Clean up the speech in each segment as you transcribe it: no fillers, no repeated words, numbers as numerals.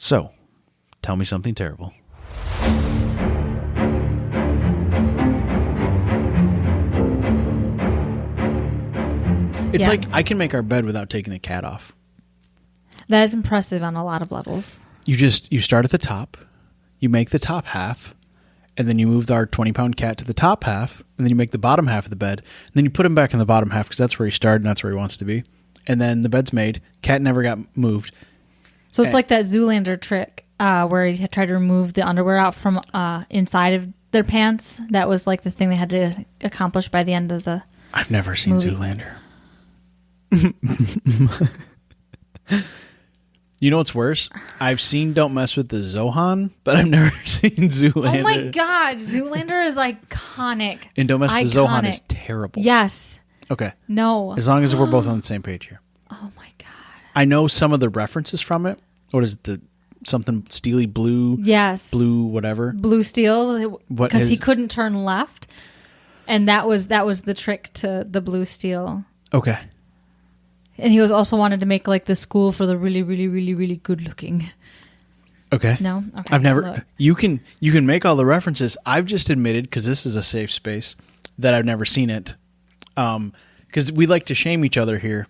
So, tell me something terrible. It's like I can make our bed without taking the cat off. That is impressive on a lot of levels. You start at the top, you make the top half, and then you move our 20-pound cat to the top half, and then you make the bottom half of the bed, and then you put him back in the bottom half because that's where he started and that's where he wants to be. And then the bed's made. Cat never got moved. So it's like that Zoolander trick where he tried to remove the underwear out from inside of their pants. That was like the thing they had to accomplish by the end of the I've never seen movie. Zoolander. You know what's worse? I've seen Don't Mess with the Zohan, but I've never seen Zoolander. Oh my God. Zoolander is iconic. And Don't Mess with the Zohan is terrible. Yes. Okay. No. As long as we're both on the same page here. Oh my God. I know some of the references from it. What is the something steely blue? Yes. Blue whatever. Blue steel. What Because is- he couldn't turn left. And that was the trick to the blue steel. Okay. And he was also wanted to make like the school for the really, really, really, really good looking. Okay. No? Okay. I've never. Look. You can make all the references. I've just admitted, because this is a safe space, that I've never seen it. Because we like to shame each other here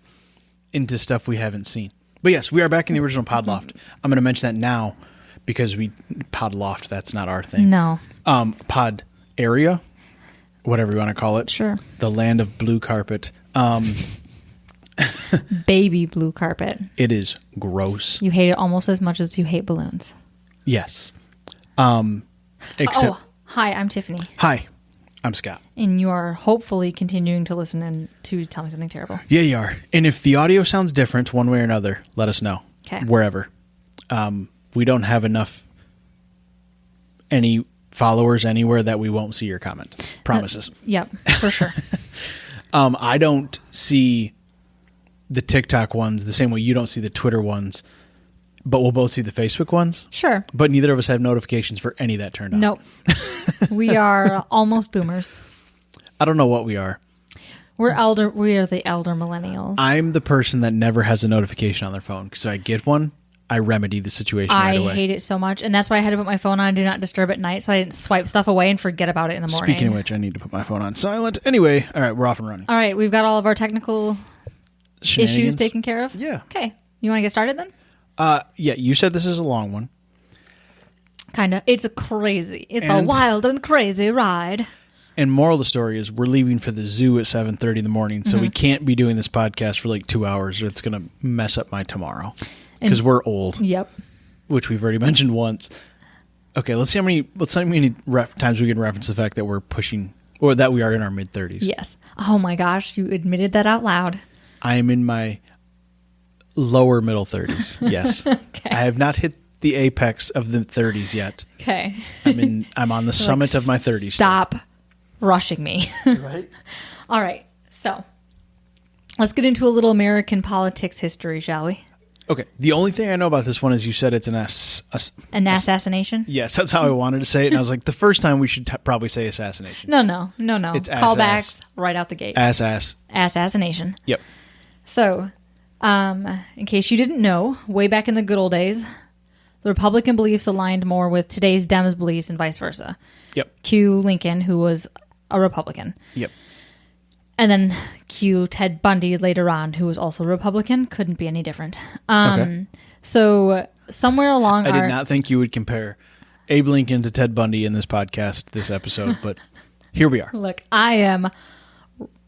into stuff we haven't seen. But yes, we are back in the original Podloft. I'm going to mention that now because Podloft, that's not our thing. No. Pod area, whatever you want to call it. Sure. The land of blue carpet. Baby blue carpet. It is gross. You hate it almost as much as you hate balloons. Yes. Except, Hi, I'm Tiffany. Hi, I'm Scott. And you are hopefully continuing to listen and to Tell Me Something Terrible. Yeah, you are. And if the audio sounds different one way or another, let us know. Okay. Wherever. We don't have any followers anywhere that we won't see your comment. Promises. Yep, for sure. I don't see the TikTok ones the same way you don't see the Twitter ones, but we'll both see the Facebook ones. Sure. But neither of us have notifications for any that turned on. Nope. We are almost boomers. I don't know what we are. We are the elder millennials. I'm the person that never has a notification on their phone. So I get one, I remedy the situation right away. I hate it so much. And that's why I had to put my phone on Do Not Disturb at night so I didn't swipe stuff away and forget about it in the morning. Speaking of which, I need to put my phone on silent. Anyway, all right, we're off and running. All right, we've got all of our technical issues taken care of? Yeah. Okay. You want to get started then? Yeah, you said this is a long one. Kind of. It's a wild and crazy ride. And moral of the story is we're leaving for the zoo at 7:30 in the morning, so we can't be doing this podcast for like 2 hours or it's going to mess up my tomorrow because we're old. Yep. Which we've already mentioned once. Okay, let's see how many times we can reference the fact that we're pushing or that we are in our mid-30s. Yes. Oh my gosh, you admitted that out loud. I am in my lower middle 30s. Yes. Okay. I have not hit the apex of the 30s yet. Okay. I'm on the summit of my 30s. Stop rushing me. Right? All right. So let's get into a little American politics history, shall we? Okay. The only thing I know about this one is you said it's an An assassination? Yes, that's how I wanted to say it. And I was like, the first time we should probably say assassination. No. It's Callbacks right out the gate. Assassination. Yep. So, in case you didn't know, way back in the good old days, the Republican beliefs aligned more with today's Dems beliefs and vice versa. Yep. Cue Lincoln, who was a Republican. Yep. And then cue Ted Bundy later on, who was also a Republican. Couldn't be any different. Okay. So somewhere along I did not think you would compare Abe Lincoln to Ted Bundy in this podcast, this episode, but here we are. Look, I am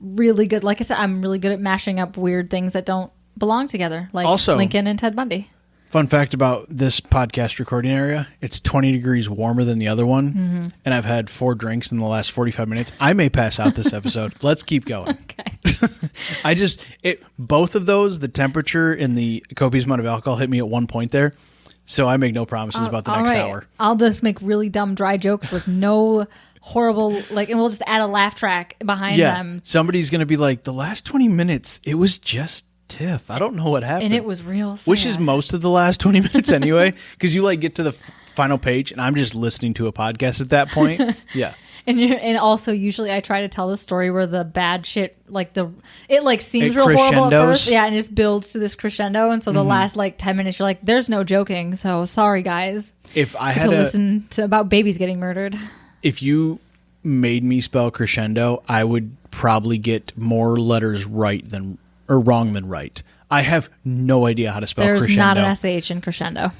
really good. Like I said, I'm really good at mashing up weird things that don't belong together, like Also, Lincoln and Ted Bundy. Fun fact about this podcast recording area, it's 20 degrees warmer than the other one, and I've had 4 drinks in the last 45 minutes. I may pass out this episode. Let's keep going. Okay. Both of those, the temperature and the copious amount of alcohol hit me at one point there, so I make no promises about the next hour. I'll just make really dumb, dry jokes with no horrible, and we'll just add a laugh track behind them. Somebody's going to be like, the last 20 minutes, it was just Tiff. I don't know what happened. And it was real sad. Which is most of the last 20 minutes anyway, because you get to the final page and I'm just listening to a podcast at that point. Yeah. And also usually I try to tell the story where the bad shit, like it like seems It real horrible at crescendos. first. Yeah. And just builds to this crescendo. And so the last like 10 minutes, you're like, there's no joking. So sorry guys. If I To had listen to about babies getting murdered. if you made me spell crescendo, I would probably get more letters right than or wrong than right. I have no idea how to spell There's crescendo. not an SH in crescendo.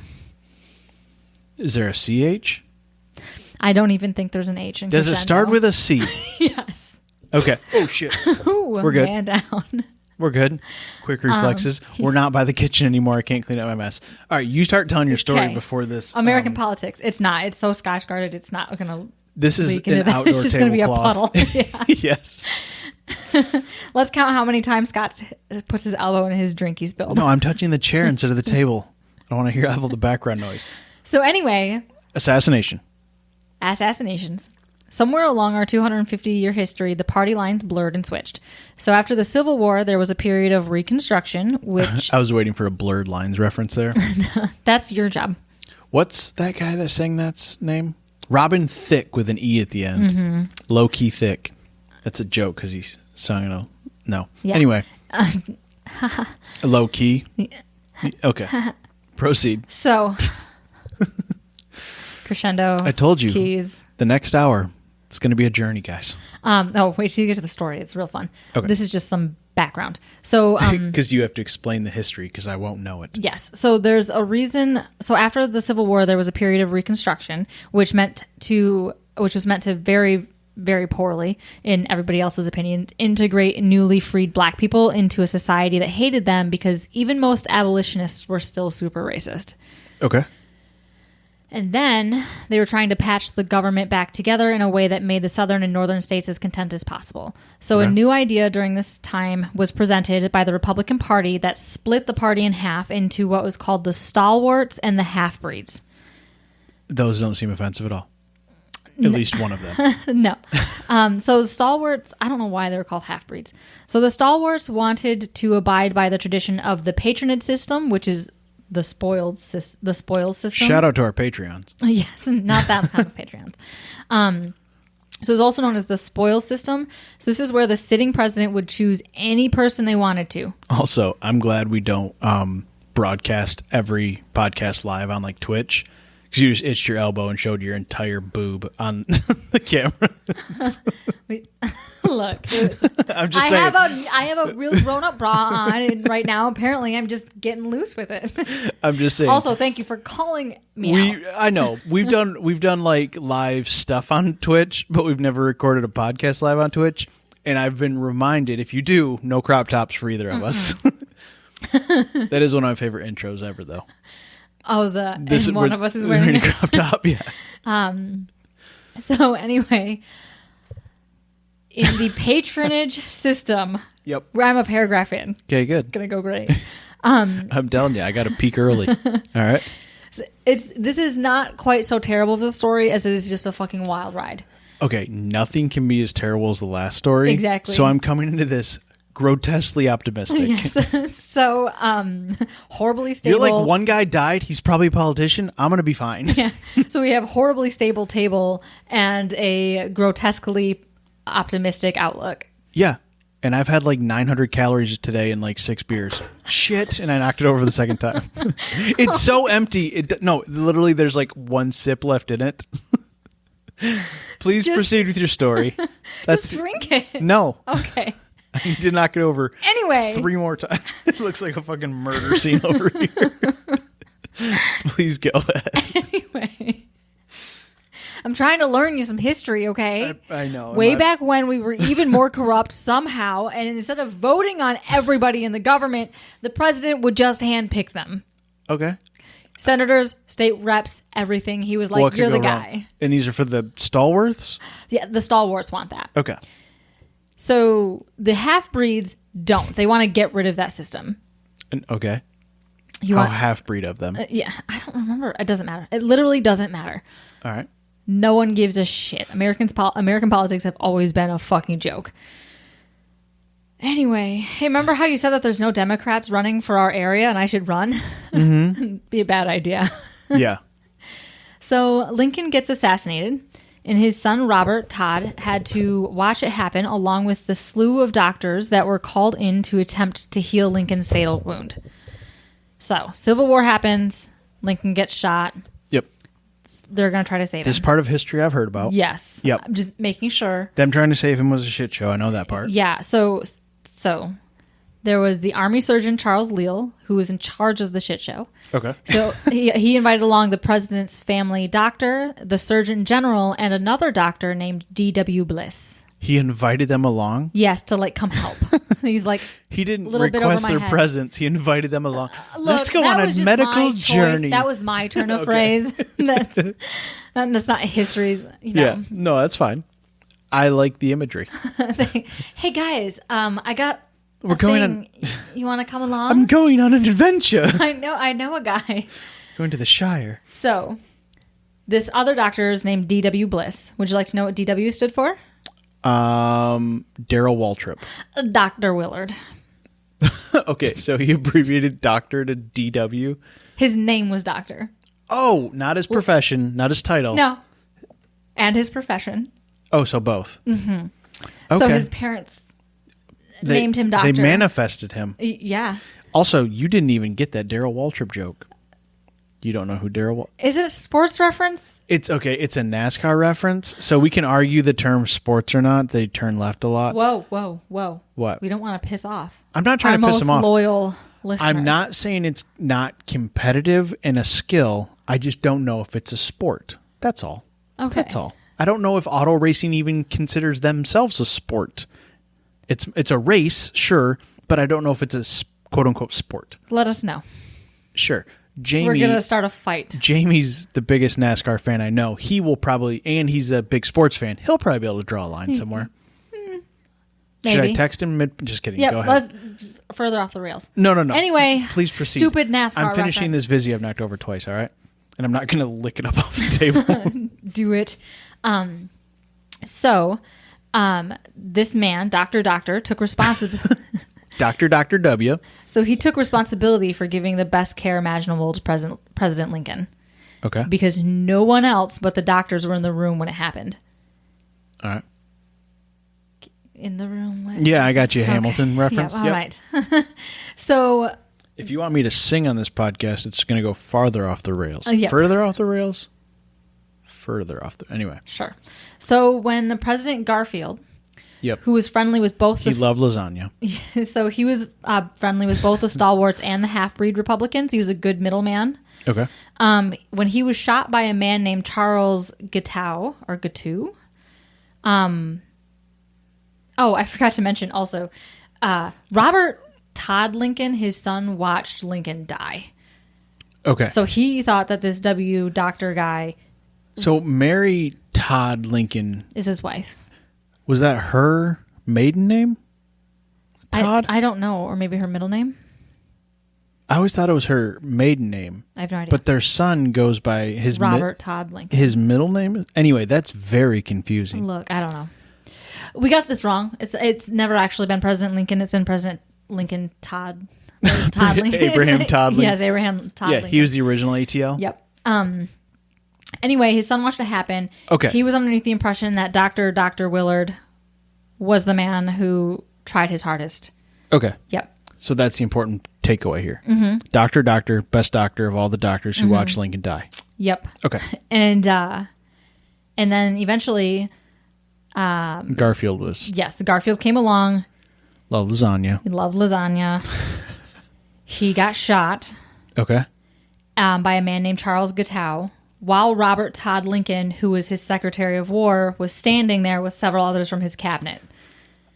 Is there a CH? I don't even think there's an H in Does crescendo. it start with a C? Yes. Okay. Oh shit. Ooh, We're good. Man down. We're good. Quick reflexes. We're not by the kitchen anymore. I can't clean up my mess. All right, you start telling your story Okay. before this. American politics. It's not. It's so Scotch guarded. It's not going to. This is leak into an that. outdoor It's just gonna be a tablecloth. puddle. Yeah. Yes. Let's count how many times Scott puts his elbow in his drink he's spilled. No, I'm touching the chair instead of the table. I don't want to hear all the background noise. So anyway, Assassination. assassinations. Somewhere along our 250-year history, the party lines blurred and switched. So after the Civil War, there was a period of Reconstruction, which I was waiting for a blurred lines reference there. that's your job. What's that guy that sang that's name? Robin Thicke with an E at the end. Low key Thick. That's a joke because he's sung a no. Yeah. Anyway. Low key. Okay. Proceed. So crescendo. I told you. Keys. The next hour, it's going to be a journey, guys. Oh, wait till you get to the story. It's real fun. Okay. This is just some background. So Because you have to explain the history because I won't know it. yes. So there's a reason. So after the Civil War, there was a period of Reconstruction, which was meant to very, very poorly, in everybody else's opinion, integrate newly freed black people into a society that hated them because even most abolitionists were still super racist. Okay. And then they were trying to patch the government back together in a way that made the southern and northern states as content as possible. So Okay. a new idea during this time was presented by the Republican Party that split the party in half into what was called the stalwarts and the half-breeds. Those don't seem offensive at all. At least one of them. No. So the stalwarts, I don't know why they were called half-breeds. So the stalwarts wanted to abide by the tradition of the patronage system, which is the spoils system. Shout out to our Patreons. Yes, not that kind of Patreons. So it's also known as the spoils system. So this is where the sitting president would choose any person they wanted to. Also, I'm glad we don't broadcast every podcast live on like Twitch because you just itched your elbow and showed your entire boob on the camera. Wait, look, I'm just saying. I have a real grown-up bra on and right now. Apparently, I'm just getting loose with it. I'm just saying. Also, thank you for calling me out. I know we've done like live stuff on Twitch, but we've never recorded a podcast live on Twitch. And I've been reminded, if you do, no crop tops for either of us. That is one of my favorite intros ever, though. Oh, and one of us is wearing a it. crop top. Yeah. So anyway, in the patronage system, Yep. where I'm a paragraph in, Okay. Good. it's gonna go great. I'm telling you, I got to peak early. All right. This is not quite so terrible of a story as it is just a fucking wild ride. Okay. Nothing can be as terrible as the last story. Exactly. So I'm coming into this grotesquely optimistic. Yes. So, horribly stable. You're like, one guy died. He's probably a politician. I'm going to be fine. Yeah. So we have horribly stable table and a grotesquely optimistic outlook. Yeah. And I've had like 900 calories today and like 6 beers. Shit. And I knocked it over the second time. It's so empty. No, literally there's like one sip left in it. Please proceed with your story. Just drink it. No. Okay. I need to knock it over Anyway. 3 more times. It looks like a fucking murder scene over here. Please go ahead. Anyway. I'm trying to learn you some history, okay? I know. Way back when we were even more corrupt somehow, and instead of voting on everybody in the government, the president would just handpick them. Okay. Senators, state reps, everything. He was like, What could you're go the wrong? guy. And these are for the stalwarts? Yeah, the stalwarts want that. Okay. So the half-breeds don't. They want to get rid of that system. Okay. You How want, half-breed of them. yeah, I don't remember. It doesn't matter. It literally doesn't matter. All right. No one gives a shit. American politics have always been a fucking joke. Anyway, hey, remember how you said that there's no Democrats running for our area and I should run? Mm-hmm. Be a bad idea. Yeah. So Lincoln gets assassinated And his son, Robert Todd, had to watch it happen along with the slew of doctors that were called in to attempt to heal Lincoln's fatal wound. So, Civil War happens. Lincoln gets shot. Yep. They're going to try to save him. This part of history I've heard about. Yes. Yep. I'm just making sure. Them trying to save him was a shit show. I know that part. Yeah. So there was the army surgeon, Charles Leal, who was in charge of the shit show. Okay. So he invited along the president's family doctor, the surgeon general, and another doctor named D.W. Bliss. He invited them along? Yes, to like come help. He's like, he didn't little bit over request my their head. presence. He invited them along. Look, Let's go that on was a just medical my choice. journey. That was my turn of Okay. phrase. That's not history's. You know. Yeah. No, that's fine. I like the imagery. Hey guys, I got. We're going on. You want to come along? I'm going on an adventure. I know a guy. Going to the Shire. So, this other doctor is named D.W. Bliss. Would you like to know what D.W. stood for? Daryl Waltrip. Dr. Willard. Okay, so he abbreviated doctor to DW. His name was Doctor. Oh, not his profession, not his title. No. And his profession. Oh, so both. Mm-hmm. Okay. So his parents named him Doctor. They manifested him. Yeah. Also, you didn't even get that Daryl Waltrip joke. You don't know who Daryl Is it a sports reference? It's okay. It's a NASCAR reference, so we can argue the term sports or not. They turn left a lot. Whoa. What? We don't want to piss off. I'm not trying to piss them our off. most loyal listeners. I'm not saying it's not competitive and a skill. I just don't know if it's a sport. That's all. Okay. That's all. I don't know if auto racing even considers themselves a sport. It's a race, sure, but I don't know if it's a quote unquote sport. Let us know. Sure. Jamie, we're gonna start a fight. Jamie's the biggest NASCAR fan I know. He will probably, and he's a big sports fan. He'll probably be able to draw a line somewhere. Should I text him? Just kidding. Yeah, Go ahead. let's just further off the rails. No. Anyway, please proceed. Stupid NASCAR. I'm finishing reference. this Vizzy I've knocked over twice. All right, and I'm not going to lick it up off the table. Do it. This man, Doctor, took responsibility. Dr. W. So he took responsibility for giving the best care imaginable to President Lincoln. Okay. Because no one else but the doctors were in the room when it happened. All right. In the room when Yeah, I got you a Hamilton reference. Yeah, all right. So if you want me to sing on this podcast, it's going to go farther off the rails. Yep. Further off the rails? Further off the... Anyway. Sure. So when President Garfield... Yep. Who was friendly with both... He loved lasagna. So he was friendly with both the stalwarts and the half-breed Republicans. He was a good middleman. Okay. When he was shot by a man named Charles Guiteau. Oh, I forgot to mention also, Robert Todd Lincoln, his son, watched Lincoln die. Okay. So he thought that this W. Doctor guy... So Mary Todd Lincoln... is his wife. Was that her maiden name? Todd? I don't know. Or maybe her middle name? I always thought it was her maiden name. I have no idea. But their son goes by his... Robert Todd Lincoln. His middle name? Anyway, that's very confusing. Look, I don't know. We got this wrong. It's never actually been President Lincoln. It's been President Lincoln Todd. Todd Lincoln. Abraham Todd Lincoln. Yes, Abraham Todd Yeah, Lincoln. he was the original ATL? Yep. Anyway, his son watched it happen. Okay. He was underneath the impression that Dr. Willard was the man who tried his hardest. Okay. Yep. So that's the important takeaway here. Mm-hmm. Doctor, best doctor of all the doctors who watched Lincoln die. Yep. Okay. And then eventually... Garfield was... Yes, Garfield came along. Love lasagna. He loved lasagna. He got shot Okay. by a man named Charles Guiteau, while Robert Todd Lincoln, who was his Secretary of War, was standing there with several others from his cabinet.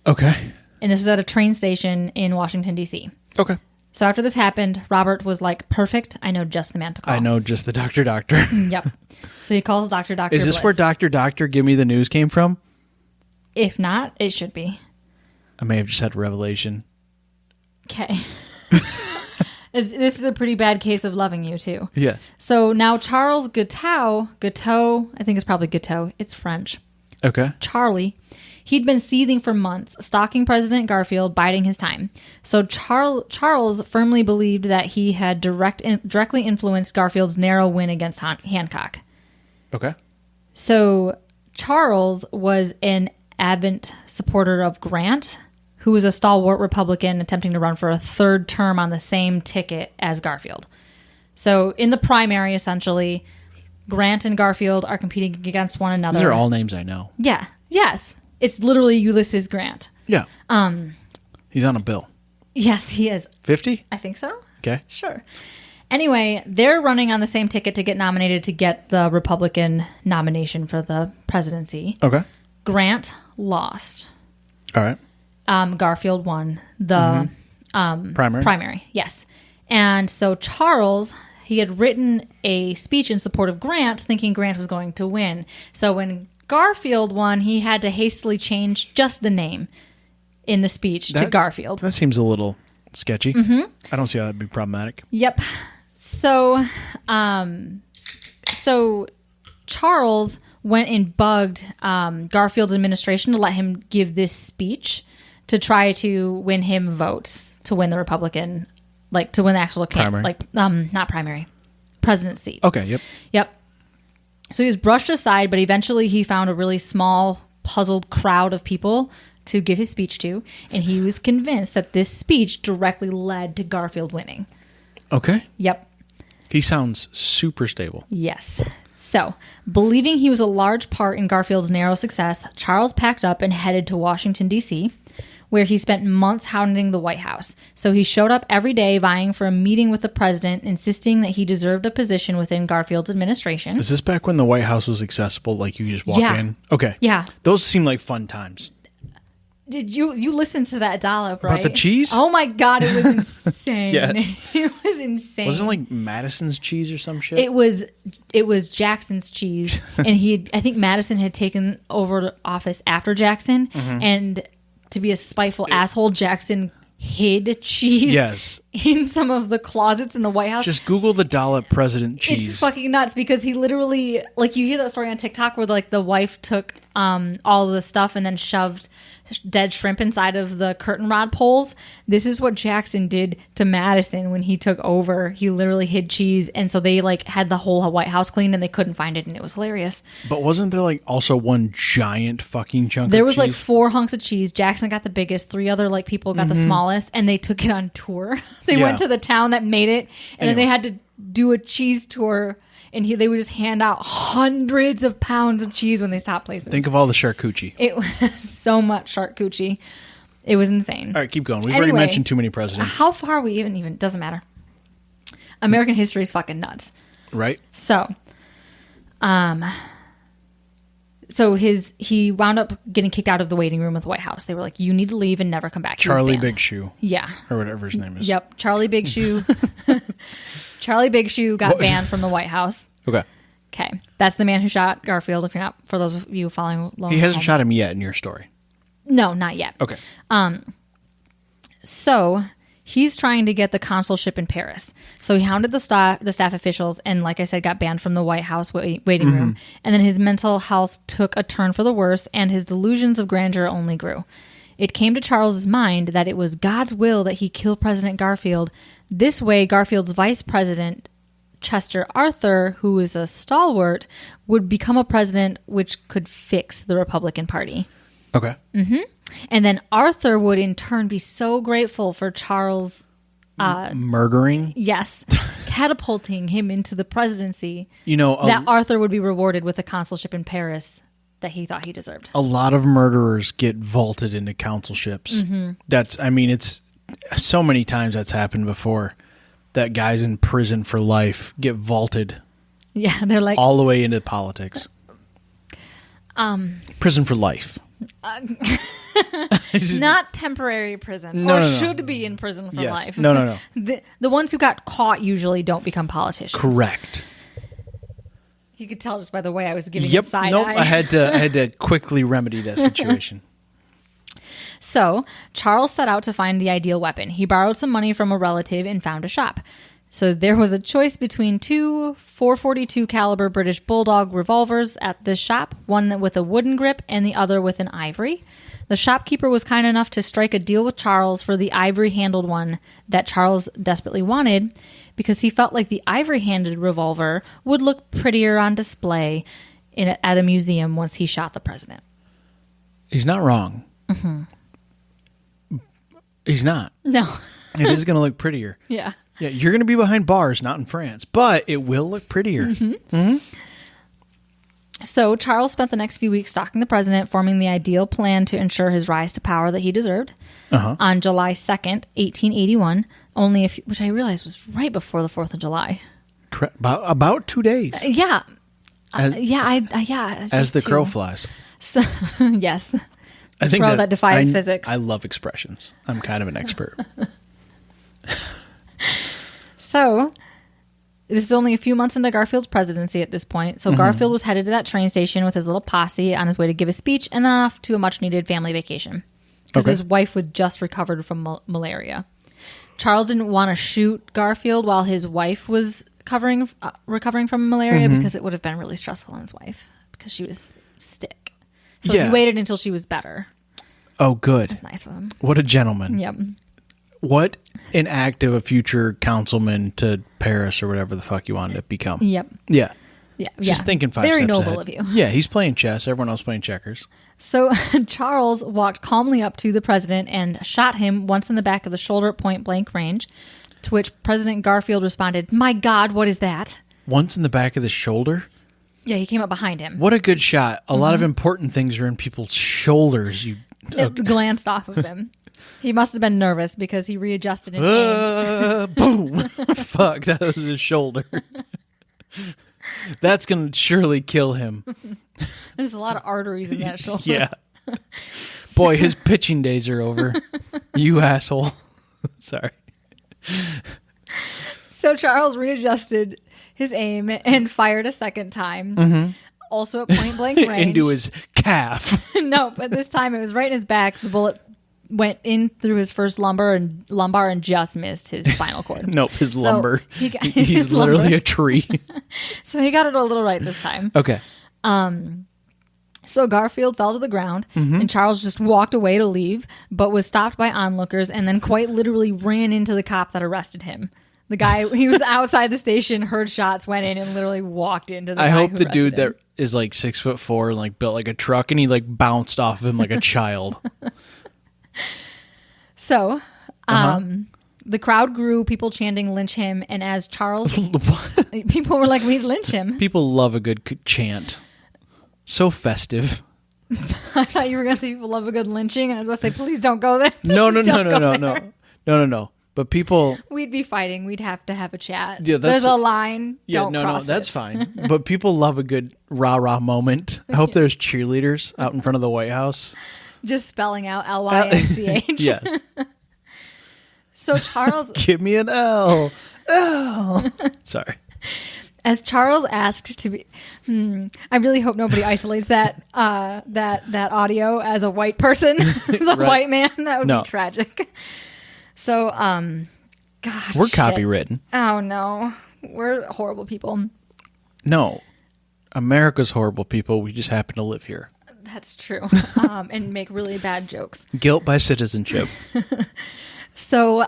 Okay. And this was at a train station in Washington, D.C. Okay. So after this happened, Robert was like, perfect, I know just the man to call. I know just the doctor. Yep. So he calls Dr. Is this Bliss. where Doctor Give Me the News came from? If not, it should be. I may have just had a revelation. Okay. This is a pretty bad case of loving you, too. Yes. So now Charles Guiteau, I think it's probably Guiteau, it's French. Okay. Charlie, he'd been seething for months, stalking President Garfield, biding his time. So Charles firmly believed that he had directly influenced Garfield's narrow win against Hancock. Okay. So Charles was an avid supporter of Grant, who was a stalwart Republican attempting to run for a third term on the same ticket as Garfield. So in the primary, essentially, Grant and Garfield are competing against one another. These are all names I know. Yeah. Yes. It's literally Ulysses Grant. Yeah. He's on a bill. Yes, he is. 50? I think so. Okay. Sure. Anyway, they're running on the same ticket to get nominated to get the Republican nomination for the presidency. Okay. Grant lost. All right. Garfield won the primary. Yes. And so Charles, he had written a speech in support of Grant, thinking Grant was going to win. So when Garfield won, he had to hastily change just the name in the speech to Garfield. That seems a little sketchy. Mm-hmm. I don't see how that'd be problematic. Yep. So, Charles went and bugged Garfield's administration to let him give this speech to try to win him votes to win the Republican, like to win the actual not primary, presidency. Okay. Yep. Yep. So he was brushed aside, but eventually he found a really small, puzzled crowd of people to give his speech to, and he was convinced that this speech directly led to Garfield winning. Okay. Yep. He sounds super stable. Yes. So, believing he was a large part in Garfield's narrow success, Charles packed up and headed to Washington, D.C., where he spent months hounding the White House. So he showed up every day vying for a meeting with the president, insisting that he deserved a position within Garfield's administration. Is this back when the White House was accessible? Like you just walk in? Okay. Yeah. Those seem like fun times. Did you listen to that dollop, right? About the cheese? Oh my God, it was insane. Yeah. It was insane. Wasn't it like Madison's cheese or some shit? It was Jackson's cheese. And I think Madison had taken over office after Jackson. Mm-hmm. And to be a spiteful asshole, Jackson hid cheese in some of the closets in the White House. Just Google the dollop president cheese. It's fucking nuts because he literally, like, you hear that story on TikTok where like the wife took all of the stuff and then shoved dead shrimp inside of the curtain rod poles. This is what Jackson did to Madison when he took over. He literally hid cheese, and so they like had the whole White House cleaned and they couldn't find it, and it was hilarious. But wasn't there like also one giant fucking chunk there of was cheese? Like 4 hunks of cheese. Jackson got the biggest, 3 other like people got the smallest, and they took it on tour. They went to the town that made it, and then they had to do a cheese tour, and they would just hand out hundreds of pounds of cheese when they stopped places. Think of all the charcuterie. It was so much charcuterie. It was insane. All right, keep going. We've already mentioned too many presidents. How far we even doesn't matter. American history is fucking nuts. Right. So, he wound up getting kicked out of the waiting room of the White House. They were like, "You need to leave and never come back." Charlie Big Shoe. Yeah. Or whatever his name is. Yep, Charlie Big Shoe. Charlie Big Shoe got banned from the White House. Okay. Okay, that's the man who shot Garfield. If you're not, for those of you following along, he hasn't shot him yet in your story. No, not yet. Okay. So he's trying to get the consulship in Paris. So he hounded the staff officials, and like I said, got banned from the White House waiting room. And then his mental health took a turn for the worse, and his delusions of grandeur only grew. It came to Charles's mind that it was God's will that he kill President Garfield. This way, Garfield's vice president, Chester Arthur, who is a stalwart, would become a president which could fix the Republican Party. Okay. Mm-hmm. And then Arthur would in turn be so grateful for Charles murdering? Yes. Catapulting him into the presidency. You know, that Arthur would be rewarded with a consulship in Paris that he thought he deserved. A lot of murderers get vaulted into consulships. Mm-hmm. It's so many times that's happened before that guys in prison for life get vaulted. Yeah, they're like all the way into politics. Prison for life. Not temporary prison. Should be in prison for life. No. The ones who got caught usually don't become politicians. Correct. You could tell just by the way I was giving him side eye. I had to quickly remedy that situation. So, Charles set out to find the ideal weapon. He borrowed some money from a relative and found a shop. So there was a choice between 2 .442 caliber British Bulldog revolvers at this shop, one with a wooden grip and the other with an ivory. The shopkeeper was kind enough to strike a deal with Charles for the ivory-handled one that Charles desperately wanted because he felt like the ivory-handed revolver would look prettier on display at a museum once he shot the president. He's not wrong. He's not. No. It is going to look prettier. Yeah. Yeah, you're going to be behind bars, not in France, but it will look prettier. So Charles spent the next few weeks stalking the president, forming the ideal plan to ensure his rise to power that he deserved. On July 2nd, 1881, which I realized was right before the 4th of July. About 2 days. Yeah. As the crow flies. So, yes. I think crow that defies physics. I love expressions. I'm kind of an expert. So, this is only a few months into Garfield's presidency at this point. So Garfield was headed to that train station with his little posse on his way to give a speech and then off to a much-needed family vacation. Because his wife had just recovered from malaria. Charles didn't want to shoot Garfield while his wife was recovering from malaria because it would have been really stressful on his wife because she was sick. So he waited until she was better. Oh, good. That's nice of him. What a gentleman. Yep. What an act of a future councilman to Paris or whatever the fuck you wanted to become. Yep. Yeah. Yeah. Just thinking 5 Very steps noble ahead. of you. Yeah, he's playing chess. Everyone else playing checkers. So Charles walked calmly up to the president and shot him once in the back of the shoulder at point blank range, to which President Garfield responded, "My God, what is that?" Once in the back of the shoulder? Yeah, he came up behind him. What a good shot. A lot of important things are in people's shoulders. It glanced off of him. He must have been nervous because he readjusted and aimed. Boom. Fuck, that was his shoulder. That's going to surely kill him. There's a lot of arteries in that shoulder. Yeah. Boy, his pitching days are over. You asshole. Sorry. So Charles readjusted his aim and fired a second time. Also at point blank range. Into his calf. No, but this time it was right in his back. The bullet went in through his first lumbar and just missed his spinal cord. Nope, his lumbar. He's He's literally a tree. So he got it a little right this time. Okay. So Garfield fell to the ground, and Charles just walked away to leave, but was stopped by onlookers and then quite literally ran into the cop that arrested him. The guy, he was outside the station, heard shots, went in, and literally walked into the guy I hope who the arrested dude him. that is like 6'4" and like built like a truck, and he like bounced off of him like a child. So, the crowd grew, people chanting "lynch him," and as Charles, people were like, "We lynch him." People love a good chant. So festive. I thought you were going to say people love a good lynching, and I was going to say, please don't go there. No. Please don't go there. But people, We'd be fighting. We'd have to have a chat. Yeah, There's a line. Don't cross that's it. fine. But people love a good rah-rah moment. I hope there's cheerleaders out in front of the White House. Just spelling out LYNCH. Yes. So Charles, Give me an L. L. Sorry. as Charles asked to be, I really hope nobody isolates that audio as a white person, as a white man. That would be tragic. So, God, we're copywritten. Oh no, we're horrible people. No, America's horrible people. We just happen to live here. That's true, and make really bad jokes. Guilt by citizenship. So,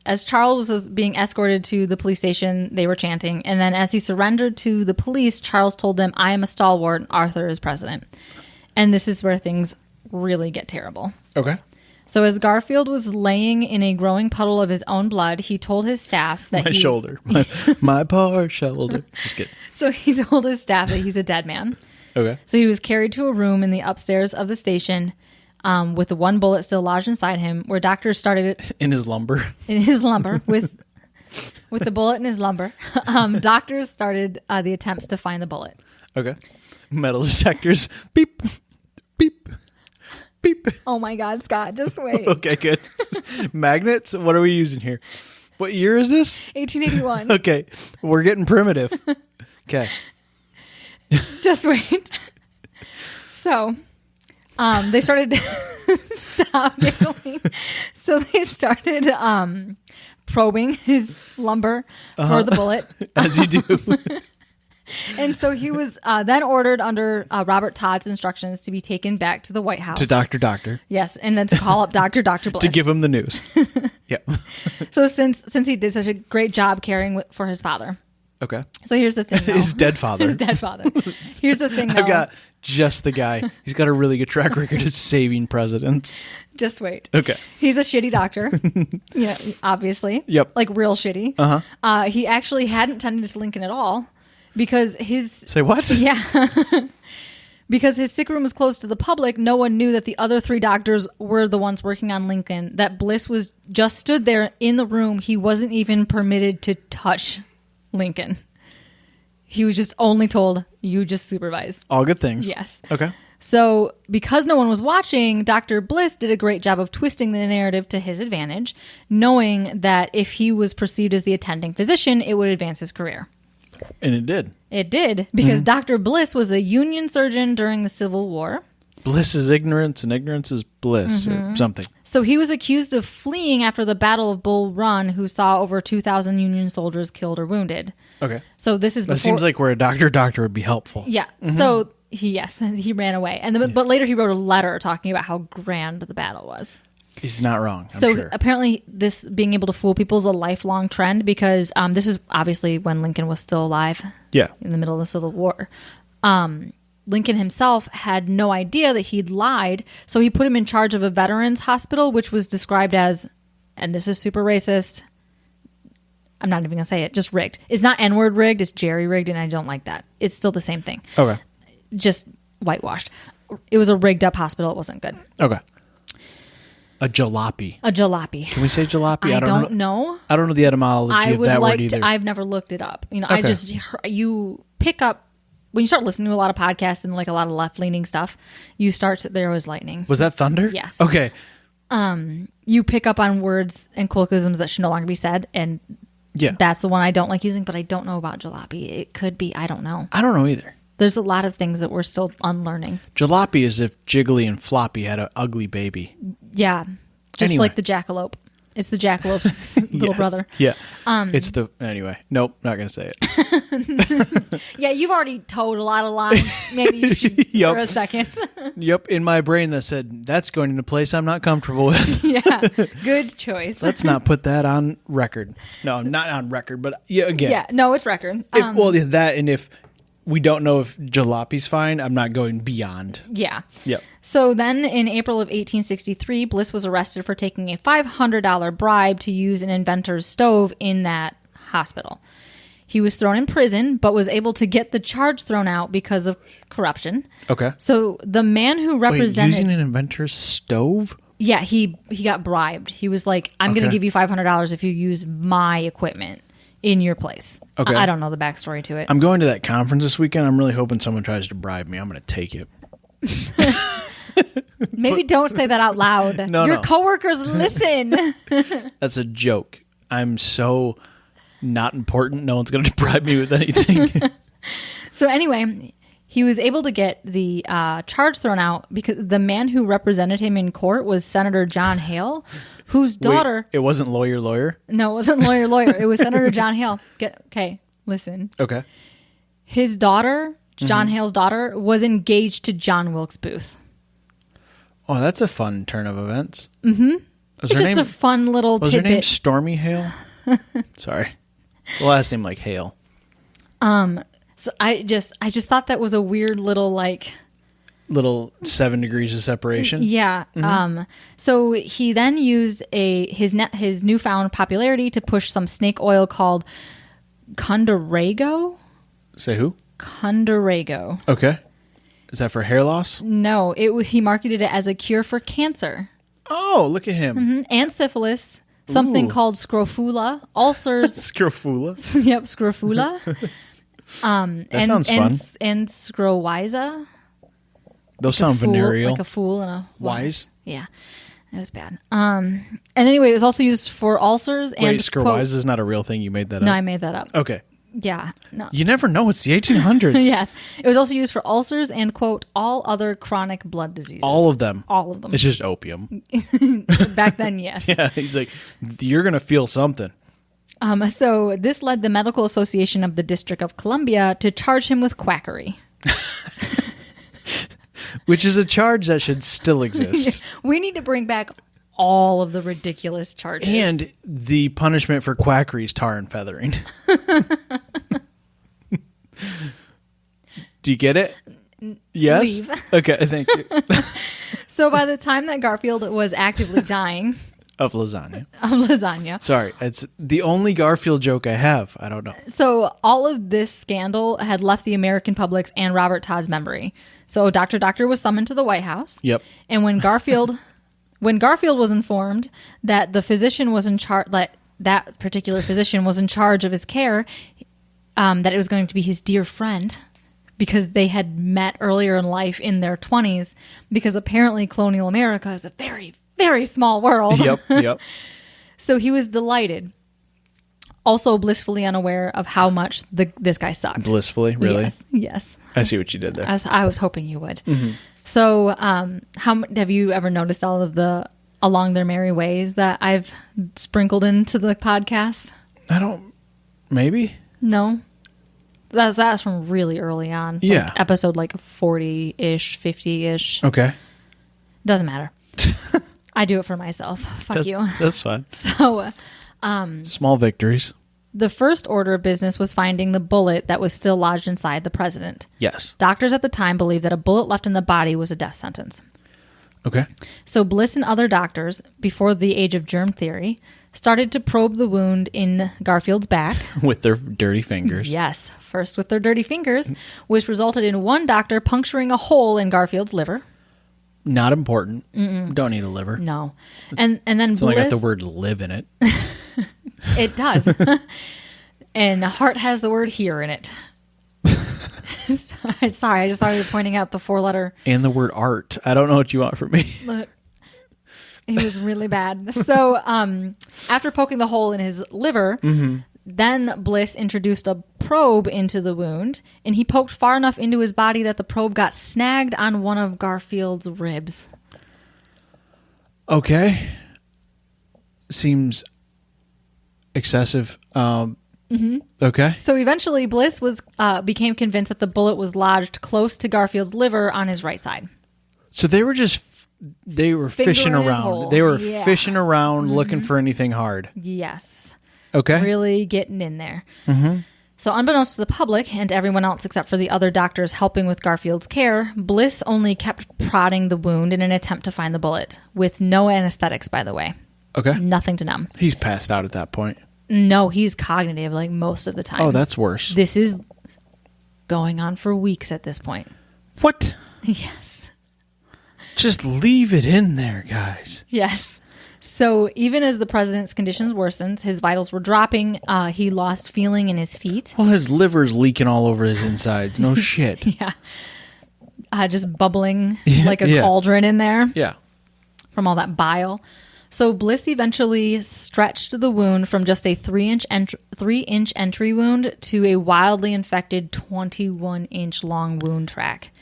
as Charles was being escorted to the police station, they were chanting. And then as he surrendered to the police, Charles told them, "I am a stalwart, and Arthur is president." And this is where things really get terrible. Okay. So as Garfield was laying in a growing puddle of his own blood, he told his staff that my poor shoulder. Just kidding. So he told his staff that he's a dead man. Okay. So he was carried to a room in the upstairs of the station with the one bullet still lodged inside him, where doctors started in his lumbar with the bullet in his lumbar. Doctors started the attempts to find the bullet. Okay. Metal detectors. Beep, beep, beep. Oh my God, Scott, just wait. Okay, good. Magnets. What are we using here? What year is this? 1881. Okay, we're getting primitive. Okay. Just wait. So, they started stop giggling. So they started probing his lumbar for the bullet, as you do. And so he was then ordered under Robert Todd's instructions to be taken back to the White House To Doctor. Yes, and then to call up Dr. Bliss To give him the news. Yeah. So since he did such a great job caring for his father. Okay. So here's the thing, though. His dead father. His dead father. Here's the thing, though. I've got just the guy. He's got a really good track record of saving presidents. Just wait. Okay. He's a shitty doctor. Yeah, obviously. Yep. Like real shitty. Uh-huh. He actually hadn't tended to Lincoln at all because his... Say what? Yeah. Because his sick room was closed to the public, no one knew that the other 3 doctors were the ones working on Lincoln, that Bliss was just stood there in the room. He wasn't even permitted to touch Lincoln. He was just only told, you just supervise. All good things. Yes. Okay. So because no one was watching, Dr. Bliss did a great job of twisting the narrative to his advantage, knowing that if he was perceived as the attending physician, it would advance his career. And it did. It did, because Dr. Bliss was a Union surgeon during the Civil War. Bliss is ignorance and ignorance is bliss or something. So he was accused of fleeing after the Battle of Bull Run, who saw over 2,000 Union soldiers killed or wounded. Okay. So this is before... That seems like where a doctor would be helpful. Yeah. So he ran away. But later he wrote a letter talking about how grand the battle was. He's not wrong, I'm So sure. apparently this being able to fool people is a lifelong trend, because this is obviously when Lincoln was still alive. Yeah. In the middle of the Civil War. Lincoln himself had no idea that he'd lied, so he put him in charge of a veterans hospital, which was described as, and this is super racist, I'm not even going to say it, just rigged. It's not N-word rigged, it's Jerry rigged, and I don't like that. It's still the same thing. Okay. Just whitewashed. It was a rigged up hospital. It wasn't good. Okay. A jalopy. A jalopy. Can we say jalopy? I don't know. I don't know the etymology I of would that like word either. to. I've never looked it up. You know, Okay. you pick up when you start listening to a lot of podcasts and like a lot of left leaning stuff. You start. There was lightning. Was that thunder? Yes. Okay. You pick up on words and colloquialisms that should no longer be said, and Yeah. that's the one I don't like using. But I don't know about jalopy. It could be. I don't know. I don't know either. There's a lot of things that we're still unlearning. Jalopy is if Jiggly and Floppy had an ugly baby. Yeah. Just Anyway. like the jackalope. It's the jackalope's little Yes. brother. Yeah. It's the... Anyway. Nope. Not going to say it. Yeah, you've already told a lot of lines. Maybe you should Yep. for a second. Yep. In my brain that said, that's going in a place I'm not comfortable with. Yeah, good choice. Let's not put that on record. No, not on record, but yeah, again. Yeah, no, it's record. If, well, that and if we don't know if jalopy's fine, I'm not going beyond. Yeah. Yep. So then in April of 1863, Bliss was arrested for taking a $500 bribe to use an inventor's stove in that hospital. He was thrown in prison, but was able to get the charge thrown out because of corruption. Okay. So the man who Wait, represented... using an inventor's stove? Yeah, he got bribed. He was like, I'm going to Okay. give you $500 if you use my equipment in your place. Okay. I don't know the backstory to it. I'm going to that conference this weekend. I'm really hoping someone tries to bribe me. I'm going to take it. Maybe don't say that out loud. No, Your no. coworkers listen. That's a joke. I'm so not important. No one's going to bribe me with anything. So anyway, he was able to get the charge thrown out because the man who represented him in court was Senator John Hale, whose daughter... Wait, it wasn't lawyer? No, it wasn't lawyer. It was Senator John Hale. Okay, listen. Okay. His daughter, John Hale's daughter, was engaged to John Wilkes Booth. Oh, that's a fun turn of events. Mm-hmm. It's just a fun little Was tidbit. her name Stormy Hale? Sorry. The last name like Hale. So I just thought that was a weird little like... Little 7 degrees of separation. Yeah. So he then used his newfound popularity to push some snake oil called Condorego. Say who? Condorego. Okay. Is that for hair loss? No, he marketed it as a cure for cancer Oh, look at him. and syphilis. Something Ooh. called scrofula, ulcers. Scrofula. Yep, scrofula. That sounds fun. And scrowiza. Those sound Fool, venereal. like a fool and a Wise? Yeah, it was bad. And anyway, it was also used for ulcers and Wait, Scrowiza is not a real thing. You made that No, up. I made that up. Okay. Yeah, no. You never know. It's the 1800s. Yes, it was also used for ulcers and quote all other chronic blood diseases. All of them. All of them. It's just opium. Back then, yes. Yeah. He's like, you're going to feel something. So this led the Medical Association of the District of Columbia to charge him with quackery. Which is a charge that should still exist. We need to bring back all of the ridiculous charges. And the punishment for quackery is tar and feathering. Do you get it? Yes? Leave. Okay, thank you. So by the time that Garfield was actively dying Of lasagna. of lasagna, Sorry, it's the only Garfield joke I have. I don't know. so all of this scandal had left the American public's and Robert Todd's memory. So Dr. Doctor was summoned to the White House. Yep. And when Garfield was informed that the physician was in charge, that particular physician was in charge of his care, that it was going to be his dear friend, because they had met earlier in life in their 20s, because apparently colonial America is a very, very small world. Yep. So he was delighted, also blissfully unaware of how much this guy sucked. Blissfully, really? Yes. I see what you did there. I was hoping you would. Mm-hmm. So, have you ever noticed all of the along their merry ways that I've sprinkled into the podcast? Maybe? No. That's from really early on. Yeah. Like episode 40-ish, 50-ish. Okay. Doesn't matter. I do it for myself. Fuck you. That's fine. So, Small victories. the first order of business was finding the bullet that was still lodged inside the president. Yes. Doctors at the time believed that a bullet left in the body was a death sentence. Okay. So Bliss and other doctors, before the age of germ theory, started to probe the wound in Garfield's back. With their dirty fingers. Yes, first with their dirty fingers, which resulted in one doctor puncturing a hole in Garfield's liver. Not important. Don't need a liver. No. And then It's Bliss... only got the word live in it. It does. And heart has the word here in it. Sorry, I just thought you were pointing out the 4-letter... And the word art. I don't know what you want from me. Look, it was really bad. So after poking the hole in his liver, then Bliss introduced a probe into the wound, and he poked far enough into his body that the probe got snagged on one of Garfield's ribs. Okay. Seems excessive. Okay. So eventually Bliss became convinced that the bullet was lodged close to Garfield's liver on his right side. So they were just... They were fishing Fingering his around. hole. They were Yeah. fishing around looking for anything hard. Yes. Okay. Really getting in there. So unbeknownst to the public and everyone else except for the other doctors helping with Garfield's care, Bliss only kept prodding the wound in an attempt to find the bullet, with no anesthetics, by the way. Okay. Nothing to numb. He's passed out at that point. No, he's cognitive most of the time. Oh, that's worse. This is going on for weeks at this point. What? Yes. Just leave it in there, guys. Yes. So even as the president's conditions worsened, his vitals were dropping, he lost feeling in his feet. Well, his liver's leaking all over his insides. No shit. Yeah. Just bubbling Yeah, like a yeah. cauldron in there Yeah. from all that bile. So Bliss eventually stretched the wound from just a 3-inch entry wound to a wildly infected 21-inch long wound track.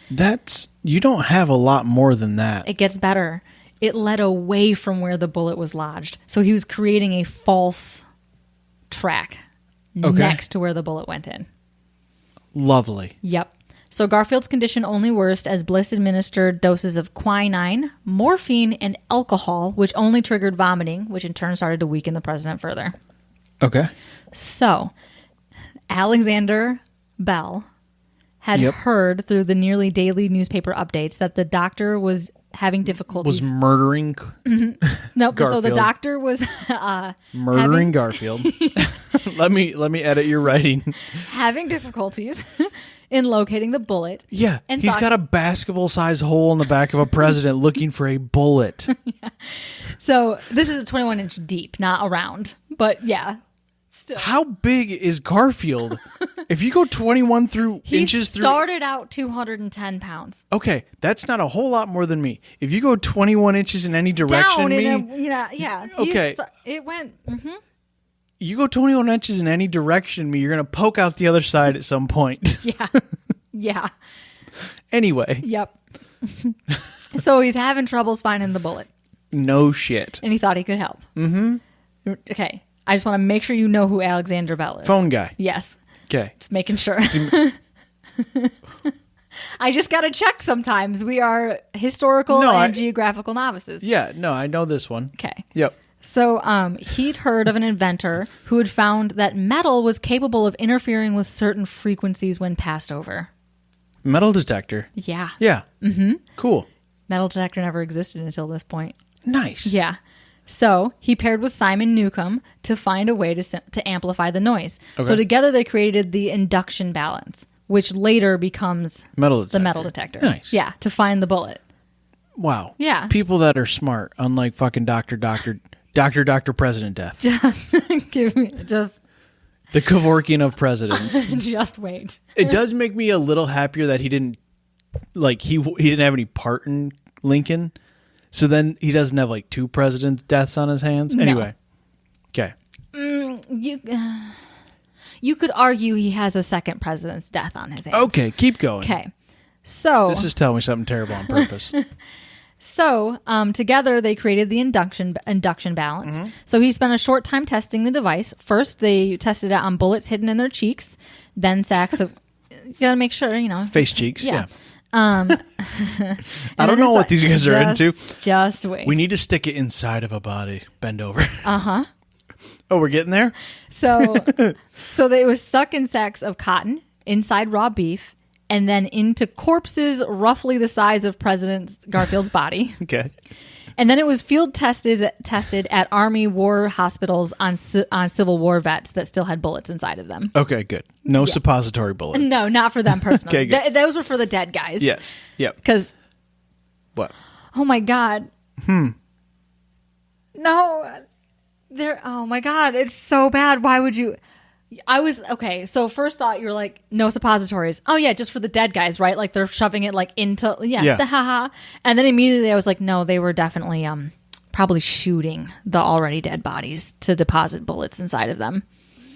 You don't have a lot more than that. It gets better. It led away from where the bullet was lodged. So he was creating a false track next to where the bullet went in. Lovely. Yep. So Garfield's condition only worsened as Bliss administered doses of quinine, morphine, and alcohol, which only triggered vomiting, which in turn started to weaken the president further. Okay. So Alexander Bell had heard through the nearly daily newspaper updates that the doctor was having difficulties. Was murdering Nope. So the Garfield. doctor was murdering Garfield. Let me edit your writing. having difficulties in locating the bullet. Yeah, And he's got a basketball-sized hole in the back of a president looking for a bullet. So this is a 21-inch deep, not around. But yeah, still. How big is Garfield? If you go 21 inches through... He started out 210 pounds. Okay, that's not a whole lot more than me. If you go 21 inches in any direction, Yeah. Okay. It went... you go 21 inches in any direction, you're going to poke out the other side at some point. Yeah. Yeah. Anyway. Yep. So he's having troubles finding the bullet. No shit. And he thought he could help. Mm-hmm. Okay. I just want to make sure you know who Alexander Bell is. Phone guy. Yes. Okay. Just making sure. I just got to check sometimes. We are historical and geographical novices. Yeah, no, I know this one. Okay. Yep. So he'd heard of an inventor who had found that metal was capable of interfering with certain frequencies when passed over. Metal detector. Yeah. Yeah. Mm-hmm. Cool. Metal detector never existed until this point. Nice. Yeah. So he paired with Simon Newcomb to find a way to amplify the noise. Okay. So together they created the induction balance, which later becomes the metal detector. Nice. Yeah, to find the bullet. Wow. Yeah. People that are smart, unlike fucking Dr. President Death. Just The Kevorkian of presidents. just wait. It does make me a little happier that he didn't have any part in Lincoln. So then he doesn't have like two president deaths on his hands. No. Anyway. Okay. You could argue he has a second president's death on his hands. Okay, keep going. Okay. So This is telling me something terrible on purpose. So together they created the induction balance. Mm-hmm. So he spent a short time testing the device. First, they tested it on bullets hidden in their cheeks. Then sacks of... You got to make sure, Face cheeks, yeah. I don't know what these guys are into. Just wait. We need to stick it inside of a body. Bend over. Uh-huh. Oh, we're getting there? So it was stuck in sacks of cotton, inside raw beef, and then into corpses roughly the size of President Garfield's body. Okay. And then it was field tested at Army war hospitals on Civil War vets that still had bullets inside of them. Okay, good. No suppository bullets. No, not for them personally. Okay, good. Those were for the dead guys. Yes. Yep. Because, What? oh my God. No. Oh my God. It's so bad. Why would you... Okay, so first thought you were like, no suppositories. Oh yeah, just for the dead guys, right? Like they're shoving it like into, the haha. And then immediately I was like, no, they were definitely probably shooting the already dead bodies to deposit bullets inside of them.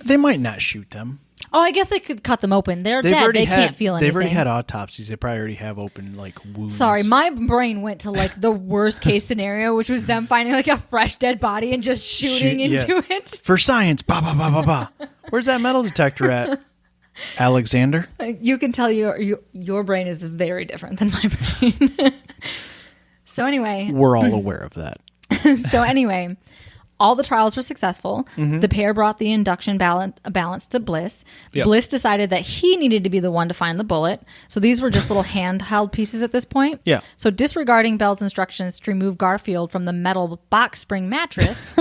They might not shoot them. Oh, I guess they could cut them open. They're dead. They can't feel anything. They've already had autopsies. They probably already have open like wounds. Sorry, my brain went to like the worst case scenario, which was them finding like a fresh dead body and just shooting into it. For science, ba ba ba ba ba. Where's that metal detector at? Alexander? You can tell your brain is very different than my brain. So anyway. We're all aware of that. So anyway, all the trials were successful. Mm-hmm. The pair brought the induction balance to Bliss. Yep. Bliss decided that he needed to be the one to find the bullet. So these were just little handheld pieces at this point. Yeah. So disregarding Bell's instructions to remove Garfield from the metal box spring mattress...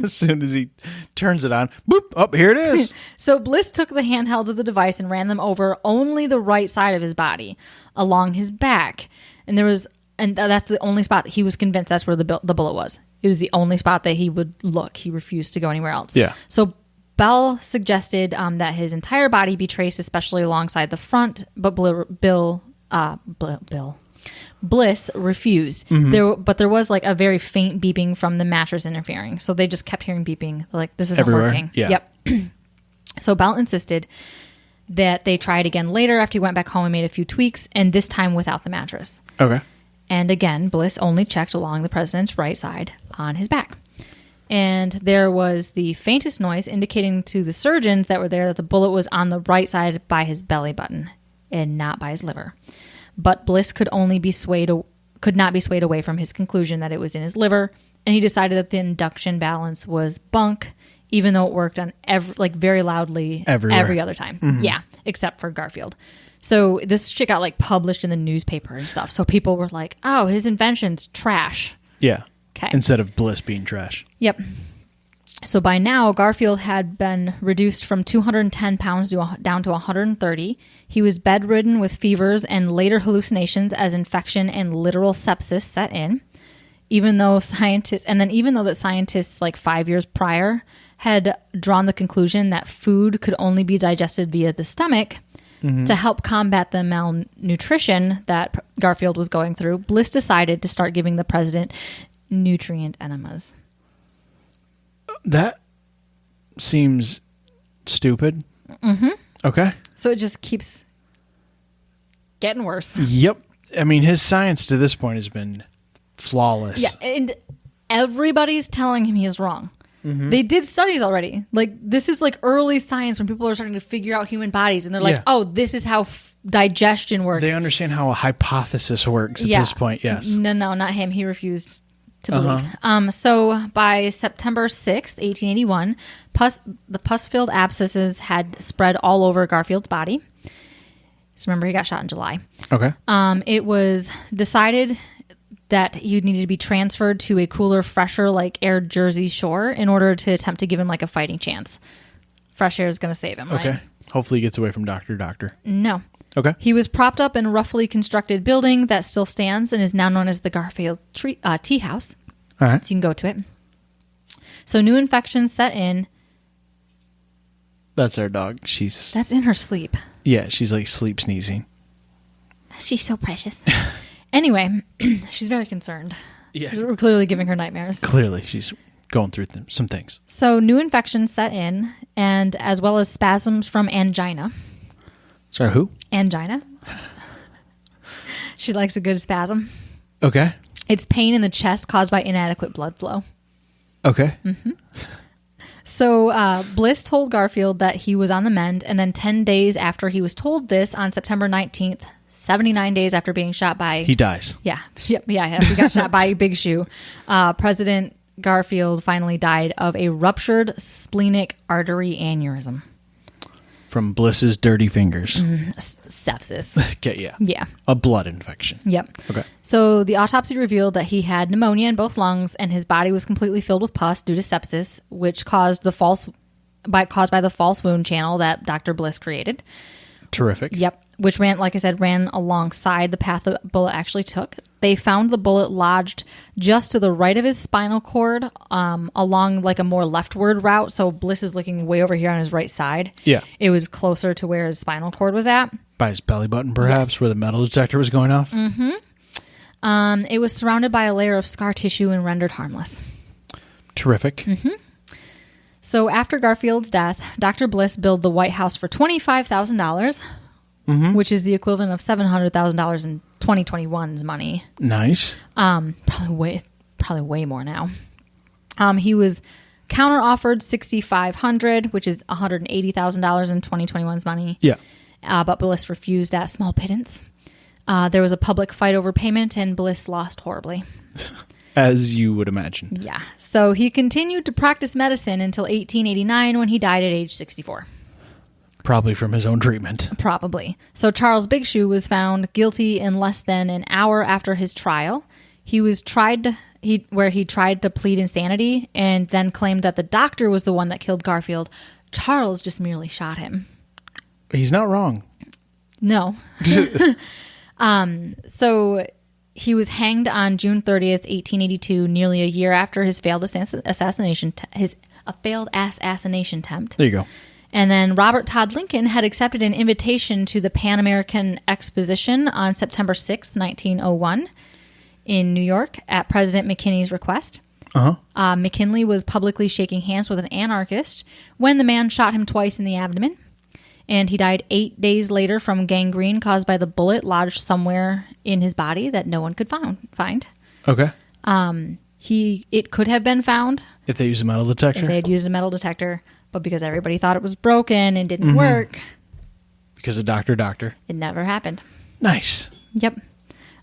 As soon as he turns it on, boop, oh, here it is. So Bliss took the handhelds of the device and ran them over only the right side of his body, along his back. And that's the only spot that he was convinced that's where the bullet was. It was the only spot that he would look. He refused to go anywhere else. Yeah. So Bell suggested that his entire body be traced, especially alongside the front, but Bliss refused. Mm-hmm. There was like a very faint beeping from the mattress interfering. So they just kept hearing beeping. Like, this isn't everywhere. Working. Yeah. Yep. So Bell insisted that they try it again later after he went back home and made a few tweaks, and this time without the mattress. Okay. And again, Bliss only checked along the president's right side on his back. And there was the faintest noise indicating to the surgeons that were there that the bullet was on the right side by his belly button and not by his liver. But Bliss could not be swayed away from his conclusion that it was in his liver, and he decided that the induction balance was bunk, even though it worked on very loudly every other time. Mm-hmm. Yeah, except for Garfield. So this shit got like published in the newspaper and stuff. So people were like, "Oh, his invention's trash." Yeah. Okay. Instead of Bliss being trash. Yep. So by now, Garfield had been reduced from 210 pounds down to 130. He was bedridden with fevers and later hallucinations as infection and literal sepsis set in. Even though scientists like 5 years prior had drawn the conclusion that food could only be digested via the stomach, mm-hmm. to help combat the malnutrition that Garfield was going through, Bliss decided to start giving the president nutrient enemas. That seems stupid. Mm-hmm. Okay. So it just keeps getting worse. Yep. I mean, his science to this point has been flawless. Yeah, and everybody's telling him he is wrong. Mm-hmm. They did studies already. Like, this is like early science when people are starting to figure out human bodies, and they're like, oh, this is how digestion works. They understand how a hypothesis works at this point, yes. No, not him. He refused to believe. So by September 6th, 1881, the pus-filled abscesses had spread all over Garfield's body. So remember, he got shot in July. Okay. It was decided that he needed to be transferred to a cooler, fresher, like air Jersey shore in order to attempt to give him like a fighting chance. Fresh air is going to save him, right? Okay. Hopefully he gets away from Doctor. No. Okay. He was propped up in a roughly constructed building that still stands and is now known as the Garfield Tea House. All right. So you can go to it. So new infections set in. That's our dog. That's in her sleep. Yeah, she's like sleep sneezing. She's so precious. Anyway, she's very concerned. Yeah. We're clearly giving her nightmares. Clearly, she's going through some things. So new infections set in, and as well as spasms from angina. Sorry, who? Angina. She likes a good spasm. Okay. It's pain in the chest caused by inadequate blood flow. Okay. Mm-hmm. So Bliss told Garfield that he was on the mend, and then 10 days after he was told this, on September 19th, 79 days after being shot by... He dies. Yeah. Yep. Yeah. He got shot by Big Shoe. President Garfield finally died of a ruptured splenic artery aneurysm. From Bliss's dirty fingers. Sepsis. Okay, yeah. Yeah. A blood infection. Yep. Okay. So the autopsy revealed that he had pneumonia in both lungs, and his body was completely filled with pus due to sepsis, which caused by the false wound channel that Dr. Bliss created. Terrific. Yep. Which ran alongside the path the bullet actually took. They found the bullet lodged just to the right of his spinal cord, along like a more leftward route. So Bliss is looking way over here on his right side. Yeah. It was closer to where his spinal cord was at. By his belly button, perhaps, Yes. where the metal detector was going off? Mm-hmm. It was surrounded by a layer of scar tissue and rendered harmless. Terrific. Mm-hmm. So after Garfield's death, Dr. Bliss billed the White House for $25,000, which is the equivalent of $700,000 in 2021's money. Nice. Probably way more now. He was counter-offered $6,500, which is $180,000 in 2021's money. Yeah. But Bliss refused that small pittance. There was a public fight over payment, and Bliss lost horribly. As you would imagine. Yeah. So he continued to practice medicine until 1889 when he died at age 64. Probably from his own treatment. Probably. So Charles Big Shoe was found guilty in less than an hour after his trial. He tried to plead insanity and then claimed that the doctor was the one that killed Garfield. Charles just merely shot him. He's not wrong. No. So he was hanged on June 30th, 1882, nearly a year after his failed assassination attempt. There you go. And then Robert Todd Lincoln had accepted an invitation to the Pan American Exposition on September 6th, 1901 in New York at President McKinley's request. McKinley was publicly shaking hands with an anarchist when the man shot him twice in the abdomen. And he died 8 days later from gangrene caused by the bullet lodged somewhere in his body that no one could find. Okay. It could have been found If they use a metal detector? if they had used a metal detector, but because everybody thought it was broken and didn't work, Because of Doctor. it never happened. Nice. Yep.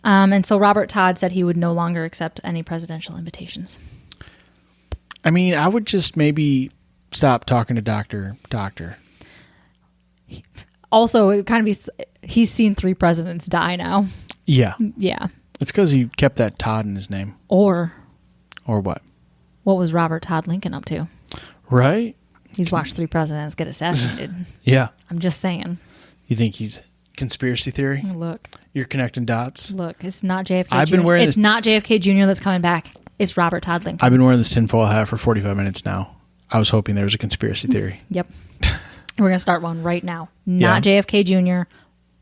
And so Robert Todd said he would no longer accept any presidential invitations. I mean, I would just maybe stop talking to Doctor. Also, it kind of he's seen 3 presidents die now. Yeah. Yeah. It's because he kept that Todd in his name. Or what? what was Robert Todd Lincoln up to? Right? He's watched 3 presidents get assassinated. Yeah. I'm just saying. You think he's conspiracy theory? Look, You're connecting dots? it's not JFK. I've been Jr. wearing It's this- not JFK Jr. that's coming back. It's Robert Todd Lincoln. I've been wearing this tinfoil hat for 45 minutes now. I was hoping there was a conspiracy theory. Yep. We're going to start one right now. Not JFK Jr.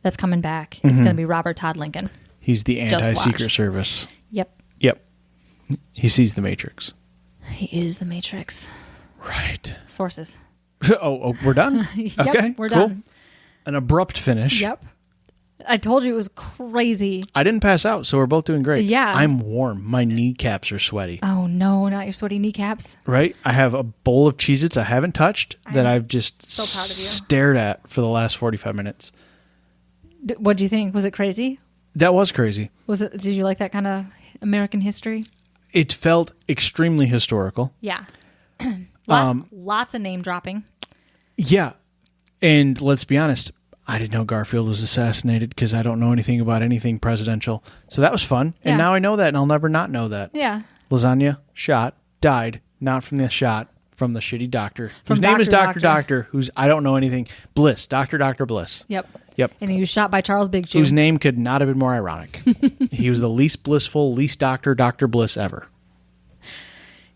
that's coming back. It's going to be Robert Todd Lincoln. He's the Just anti-Secret watch. Service. Yep. Yep. He sees the Matrix. He is the Matrix. Right. Sources. Oh, we're done? Yep, Okay, we're cool. done. An abrupt finish. Yep. I told you it was crazy. I didn't pass out, so we're both doing great. Yeah. I'm warm. My kneecaps are sweaty. Oh, no, not your sweaty kneecaps. Right? I have a bowl of Cheez-Its I haven't touched that I've just so proud of you. stared at for the last 45 minutes. What'd you think? Was it crazy? That was crazy. Did you like that kind of American history? It felt extremely historical. Yeah. Lots of name dropping. Yeah. And let's be honest, I didn't know Garfield was assassinated because I don't know anything about anything presidential. So that was fun. Yeah. And now I know that, and I'll never not know that. Yeah. Lasagna, shot, died, not from the shot, from the shitty doctor. From whose name is Dr. Doctor, whose I don't know anything. Bliss, Dr. Bliss. Yep. Yep. And he was shot by Charles Big Shoe. Whose name could not have been more ironic. He was the least blissful, least Dr. Bliss ever.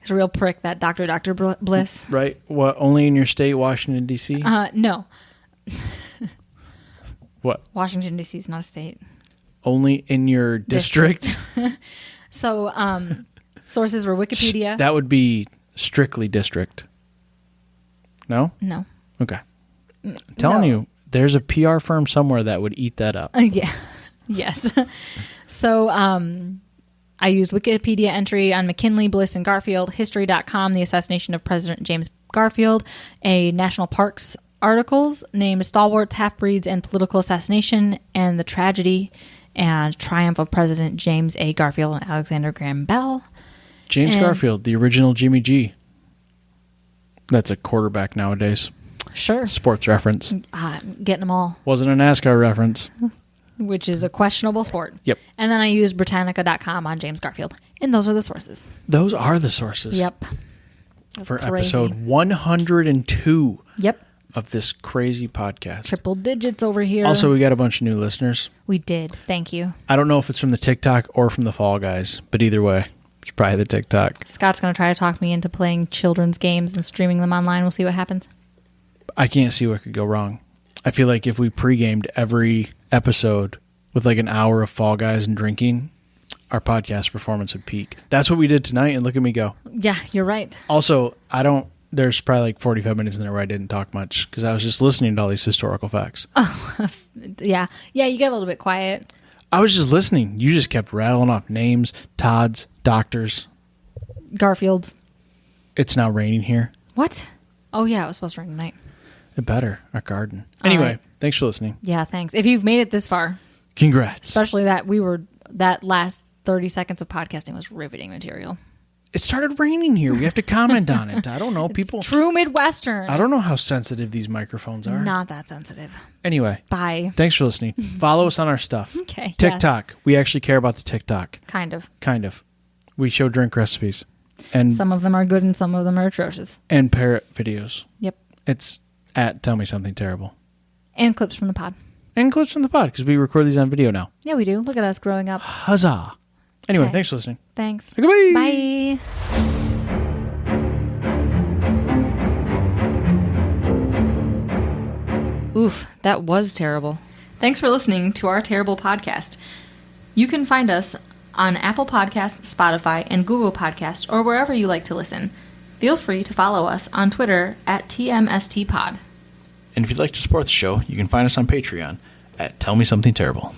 He's a real prick, that Dr. Bliss. Right? What, only in your state, Washington, D.C.? No. What? Washington, D.C. is not a state. Only in your district? So, sources were Wikipedia. That would be strictly district. No? No. Okay. I'm telling you, there's a PR firm somewhere that would eat that up. Yeah. Yes. So, I used Wikipedia entry on McKinley, Bliss, and Garfield, History.com, the assassination of President James Garfield, a National Parks articles named Stalwarts, Half-Breeds, and Political Assassination, and the Tragedy and Triumph of President James A. Garfield and Alexander Graham Bell. James Garfield, the original Jimmy G. That's a quarterback nowadays. Sure. Sports reference. Getting them all. Wasn't a NASCAR reference. Which is a questionable sport. Yep. And then I used Britannica.com on James Garfield. And those are the sources. Those are the sources. Yep. For crazy. episode 102 Yep. of this crazy podcast. Triple digits over here. Also, we got a bunch of new listeners. We did. Thank you. I don't know if it's from the TikTok or from the Fall Guys, but either way, it's probably the TikTok. Scott's going to try to talk me into playing children's games and streaming them online. We'll see what happens. I can't see what could go wrong. I feel like if we pre-gamed every episode with like an hour of Fall Guys and drinking, our podcast performance would peak. That's what we did tonight, and look at me go. Yeah, you're right. Also, there's probably like 45 minutes in there where I didn't talk much because I was just listening to all these historical facts. Yeah. Yeah, you got a little bit quiet. I was just listening. You just kept rattling off names, Todd's, doctors. Garfield's. It's now raining here. What? Oh, yeah, it was supposed to rain tonight. It better. Our garden. Anyway, right. Thanks for listening. Yeah, thanks. If you've made it this far. Congrats. Especially that last 30 seconds of podcasting was riveting material. It started raining here. We have to comment on it. I don't know. People. True Midwestern. I don't know how sensitive these microphones are. Not that sensitive. Anyway. Bye. Thanks for listening. Follow us on our stuff. Okay. TikTok. Yes. We actually care about the TikTok. Kind of. We show drink recipes. And some of them are good and some of them are atrocious. And parrot videos. Yep. It's at Tell Me Something Terrible. And clips from the pod. And clips from the pod because we record these on video now. Yeah, we do. Look at us growing up. Huzzah. Anyway, okay. Thanks for listening. Thanks. Goodbye. Bye. Oof, that was terrible. Thanks for listening to our terrible podcast. You can find us on Apple Podcasts, Spotify, and Google Podcasts, or wherever you like to listen. Feel free to follow us on Twitter at TMSTPod. And if you'd like to support the show, you can find us on Patreon at Tell Me Something Terrible.